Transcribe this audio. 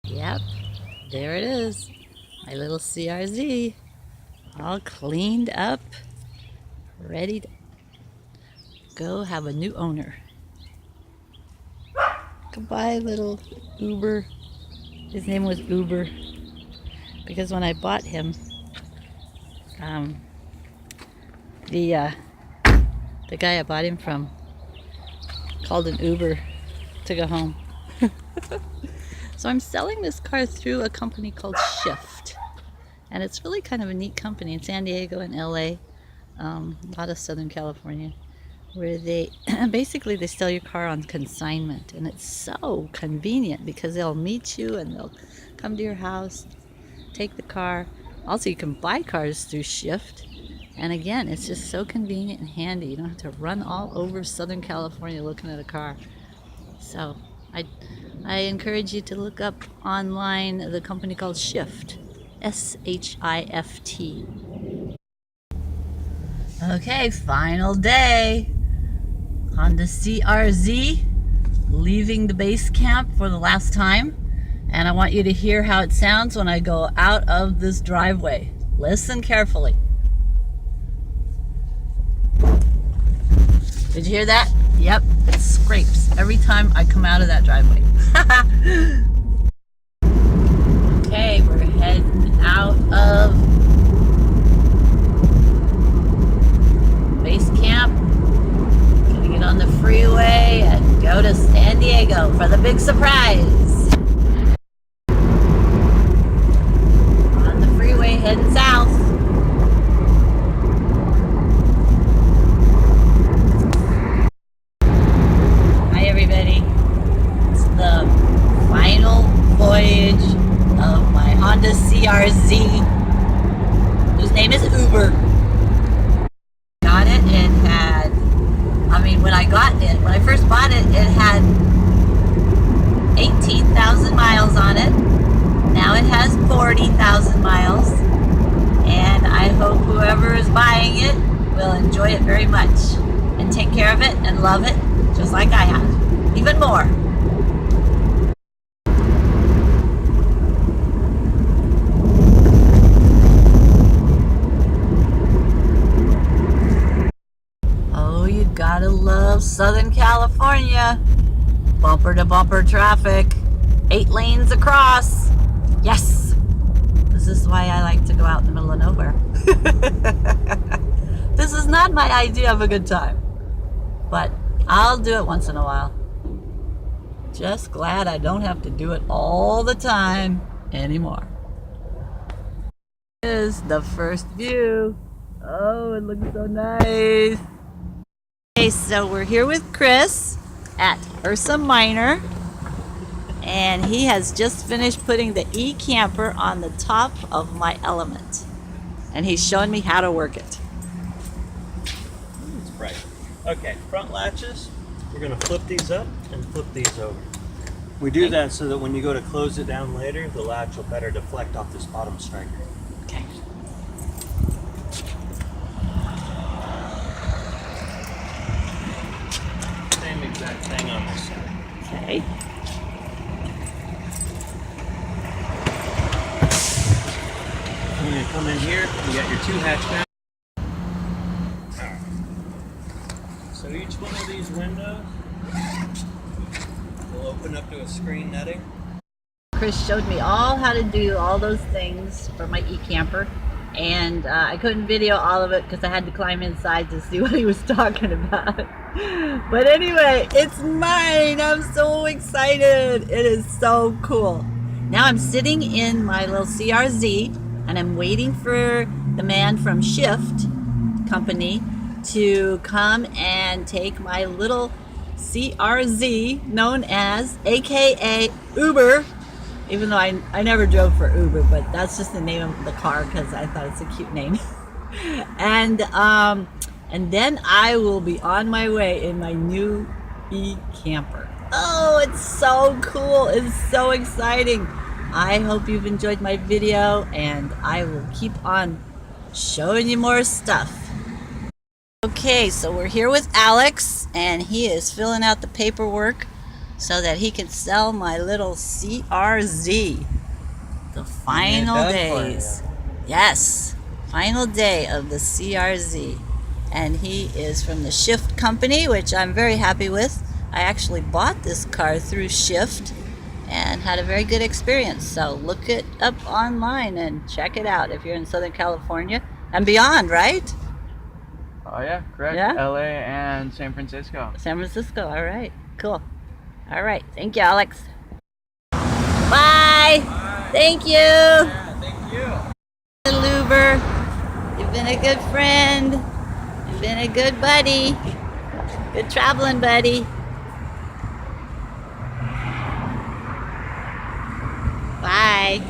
Yep, there it is. My little CRZ, all cleaned up, ready to go have a new owner. Goodbye, little Uber. His name was Uber because when I bought him, the guy I bought him from called an Uber to go home. So I'm selling this car through a company called Shift, and it's really kind of a neat company in San Diego and LA, a lot of Southern California, where they basically they sell your car on consignment, and it's so convenient because they'll meet you and they'll come to your house, take the car. Also, you can buy cars through Shift, and again, it's just so convenient and handy. You don't have to run all over Southern California looking at a car. So I encourage you to look up online the company called Shift, S-H-I-F-T. Okay, final day. Honda CRZ, leaving the base camp for the last time. And I want you to hear how it sounds when I go out of this driveway. Listen carefully. Did you hear that? Yep, it scrapes every time I come out of that driveway. Okay, we're heading out of base camp. Gonna get on the freeway and go to San Diego for the big surprise. On the freeway heading south. Voyage of my Honda CRZ, whose name is Uber. Got it, it had, when I first bought it, it had 18,000 miles on it. Now it has 40,000 miles, and I hope whoever is buying it will enjoy it very much and take care of it and love it just like I have, even more. Gotta love Southern California. Bumper to bumper traffic. 8 lanes across. Yes! This is why I like to go out in the middle of nowhere. This is not my idea of a good time, but I'll do it once in a while. Just glad I don't have to do it all the time anymore. This is the first view. Oh, it looks so nice. Okay, so we're here with Chris at Ursa Minor, and he has just finished putting the e-camper on the top of my Element, and he's showing me how to work it. It's bright. Okay, front latches, we're going to flip these up and flip these over. We do that so that when you go to close it down later, the latch will better deflect off this bottom striker. Okay. Exact thing on this side. Okay. You're going to come in here, you got your 2 hatchbacks. Alright. So each one of these windows will open up to a screen netting. Chris showed me all how to do all those things for my e-camper, and I couldn't video all of it because I had to climb inside to see what he was talking about. But anyway, it's mine. I'm so excited. It is so cool. Now I'm sitting in my little CRZ, and I'm waiting for the man from Shift company to come and take my little CRZ, known as AKA Uber, even though I never drove for Uber, but that's just the name of the car because I thought it's a cute name. And then I will be on my way in my new e-camper. Oh, it's so cool. It's so exciting. I hope you've enjoyed my video, and I will keep on showing you more stuff. Okay, so we're here with Alex, and he is filling out the paperwork so that he can sell my little CRZ. The final days. Yes, final day of the CRZ. And he is from the Shift company, which I'm very happy with. I actually bought this car through Shift and had a very good experience. So look it up online and check it out if you're in Southern California and beyond, right? Oh yeah, correct. Yeah? LA and San Francisco. San Francisco, all right, cool. All right, thank you, Alex. Bye. Thank you. Yeah, thank you. Little Uber, you've been a good friend. You've been a good buddy. Good traveling buddy. Bye.